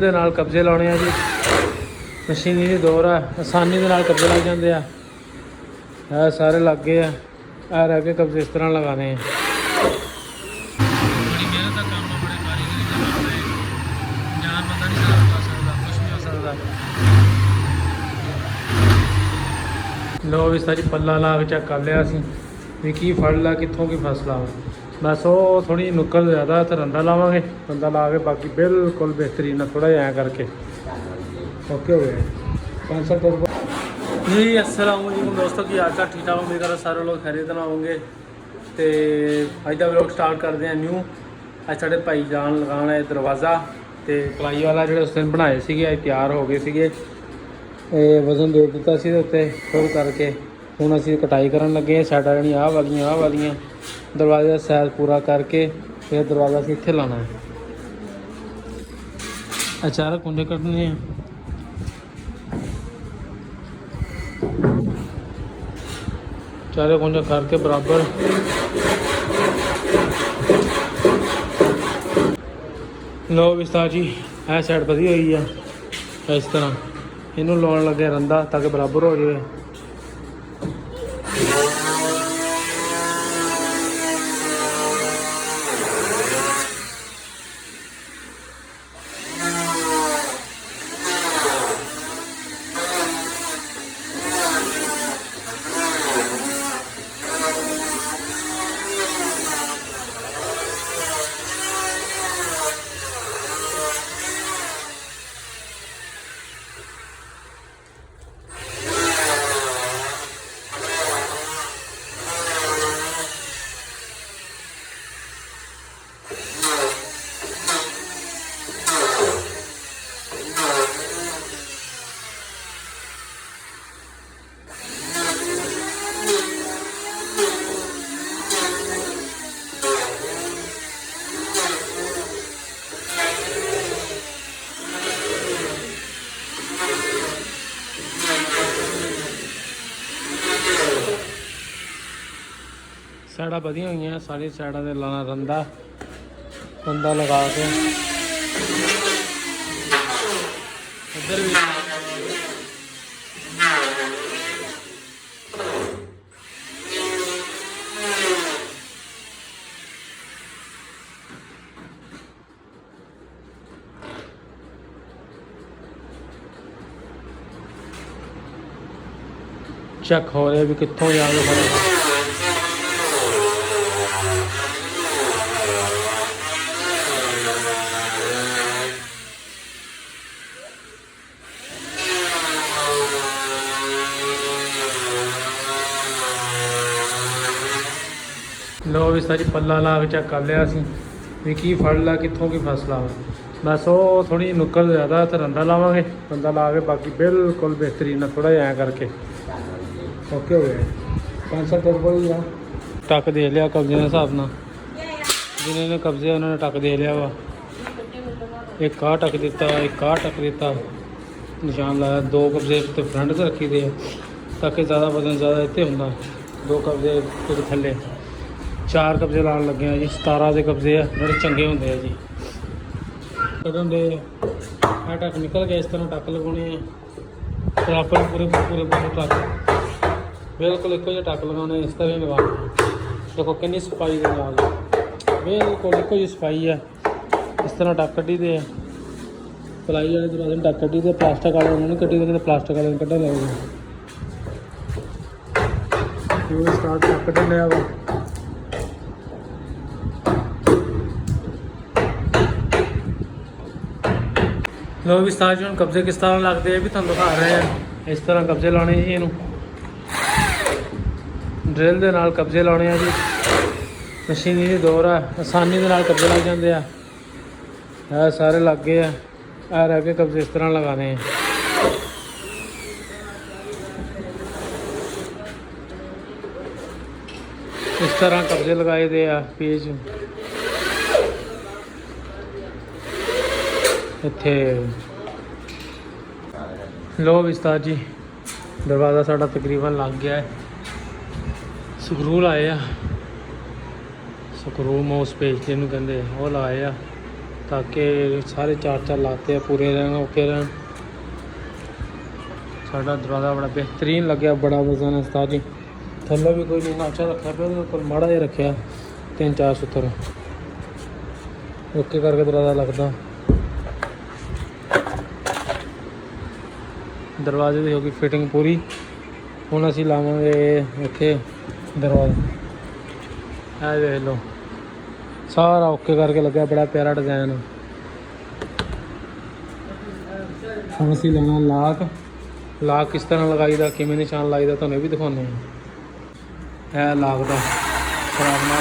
ਦੇ ਨਾਲ ਕਬਜ਼ੇ ਲਾਉਣੇ ਆ ਜੀ। ਮਸ਼ੀਨੀ ਦੀ ਦੌਰ ਆ, ਆਸਾਨੀ ਦੇ ਨਾਲ ਕਬਜ਼ੇ ਲੱਗ ਜਾਂਦੇ ਆ। ਇਹ ਸਾਰੇ ਲੱਗ ਗਏ ਆ, ਇਹ ਰਹਿ ਕੇ ਕਬਜ਼ੇ ਇਸ ਤਰ੍ਹਾਂ ਲਗਾਉਣੇ ਆ। ਬੜੀ ਮਿਹਨਤ ਦਾ ਕੰਮ ਆ, ਬੜੇ ਕਾਰੀਗਰੀ ਦਾ ਕੰਮ ਹੈ। ਜਾਨ ਬੰਦਾ ਨਹੀਂ ਕਰ ਸਕਦਾ, ਕੁਛ ਨਹੀਂ ਹੋ ਸਕਦਾ। ਲੋ ਵੀ ਸਾਰੀ ਪੱਲਾ ਲਾ ਕੇ ਚੈੱਕ ਕਰ ਲਿਆ ਅਸੀਂ ਵੀ ਕੀ ਫੜ ਲਾ, ਕਿੱਥੋਂ ਕੀ ਫਸਲਾ। ਬਸ ਉਹ ਥੋੜੀ ਨੁੱਕਰ ਜ਼ਿਆਦਾ ਤੇ ਰੰਦਾ ਲਾਵਾਂਗੇ, ਰੰਦਾ ਲਾ ਕੇ ਬਾਕੀ ਬਿਲਕੁਲ ਬਿਹਤਰੀਨ ਨਾਲ ਥੋੜਾ ਜਿਹਾ ਐਂ ਕਰਕੇ ਓਕੇ ਹੋ गया। 500 जी अस्सलाम वालेकुम दोस्तों, की हाल चाल ठीक ठाक उम्मीद कर सारे लोग खैरियत नाल होंगे। तो अज का व्लॉग स्टार्ट करते हैं न्यू। अज साढ़े भाई जान लगाना है दरवाज़ा, तो पलाई वाला जो उस दिन बनाए थे अज तैयार हो गए थे। वजन दे दिता सी उत्ते फुल करके हुण असीं कटाई करन लगे हैं। साइडां जड़ियां आह वालियां दरवाजे का साइज पूरा करके फिर दरवाज़ा असीं इत्थे लाना है। अचार कुंडे कड्ढने हैं। चारे कुंजे करके बराबर लो विस्तार जी। यह साइड बधी हुई है, इस तरह इनू लाउण लगे रंदा ताकि बराबर हो जाए। साइडा बधिया हुई हैं, सारी साइडा से लाना रंदा लगा के इधर भी चेक हो रहा है भी कित्थों जाके फड़े। लो भी सारी पल्ला ला के चेक कर लिया असीं भी की फड़ ला, कित्थों की फसला। बस वो थोड़ी नुक्कर ज़्यादा तो रंदा लावांगे, रंदा ला के बाकी बिल्कुल बेहतरीन थोड़ा जिहा ऐं करके ओके हो गया। 500 रुपये ही आ टक दे लिया कब्जे के हिसाब नाल। जिन्होंने कब्जे उन्होंने टक दे लिया वा। एक आ टक दिता, एक आ टक दिता, निशान लाया। 2 कब्जे तो फ्रंट से रखी दे ताकि ज़्यादा वजन ज़्यादा इत्थे हुंदा। 2 कब्जे कुछ थल्ले, 4 कब्जे लाने लगे हैं जी। 17 के कब्जे है बड़े चंगे होंगे है जी। कदम दे टक निकल गया, इस तरह टक लगाने हैं प्रॉपर पूरे टक बिल्कुल एको जो टक लगाने इस तरह लगाने। देखो कितनी सफाई के नाल बिल्कुल एको जी सफाई है। इस तरह टक कड्ढी दे पलाई वाले दरवाजे में टक कड्ढी दे, प्लास्टिक वाले उन्होंने कड्ढी दे, प्लास्टिक वाले कड्ढन लगे स्टार्ट टक कड्ढन लिया वा। लो भी सारे जो कब्जे किस तरह लगते हैं भी तुम दिखा रहे हैं। इस तरह कब्जे लाने जी, इनू ड्रिल दे नाल कब्जे लाने जी। मशीनी की दौर आ, आसानी दे नाल कब्जे लग जाते हैं। यह सारे लग गए हैं, यह रह के कब्जे इस तरह लगाने हैं। इस तरह कब्जे लगाए दे आ पेज इत्थे। लो विस्तार जी, दरवाज़ा साड़ा तकरीबन लग गया है। ਸਕਰੂ ਲਾਏ ਆ, ਸਕਰੂ ਮਾਊਸ ਪੇਜ ਜਿਹਨੂੰ ਕਹਿੰਦੇ ਉਹ ਲਾਏ ਆ। ताकि सारे चार लाते पूरे रहन ओके रहन। साडा दरवाज़ा बड़ा बेहतरीन लग्या, बड़ा वजन है उस्ताद जी। थल्ले भी कोई नहीं नाचा रखा पे, पर माड़ा जिहा रखा 3-4 सूत्र ओके करके दरवाज़ा लगता। दरवाजे की होगी फिटिंग पूरी। हुण असीं लावांगे इत्थे दरवाज़ा, देख लो सारा ओके करके लग्या, बड़ा प्यारा डिज़ाइन। हुण असीं लाना लाक। लाक किस तरह लगाईदा, किवें निशान लाईदा तुहानूं भी दिखाउने हैं। लाक दा खराब ना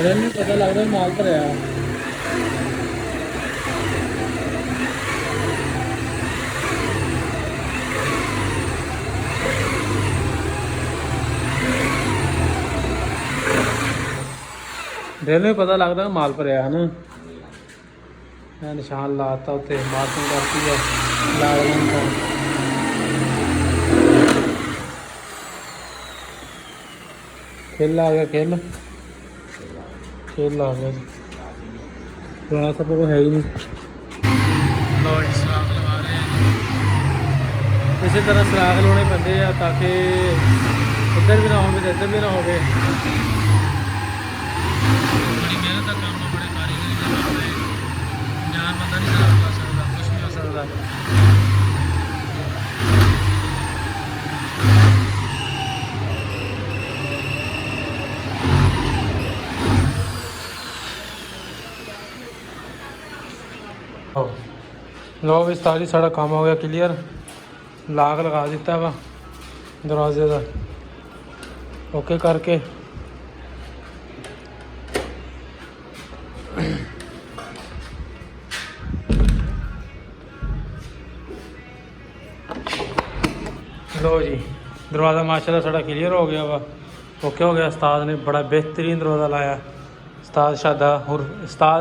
नहीं पता लगता माल भरिया। रेलवे पता लगता माल भरिया है ना। मैं निशान लाता उत्ते मार्किंग करती है खेल आ गया। खेल आ गया जी। पुराना सब को है ही नहीं। सुराख लगा रहे हैं। इसी तरह सुराख लाने पैंदे आ ताकि इधर भी ना हो इधर भी ना हो। बड़ी मेहनत का काम है, बड़े कारीगरी का काम है। जान बंदा नहीं खराब कर सकता, कुछ नहीं हो सकता। लो भी सारी सारा काम हो गया क्लियर। लाक लगा दिता वा दरवाजे का ओके करके। लो जी दरवाज़ा माशाल्लाह साड़ा क्लियर हो गया वा, ओके हो गया। उस्ताद ने बड़ा बेहतरीन दरवाज़ा लाया। उस्ताद शादा और उस्ताद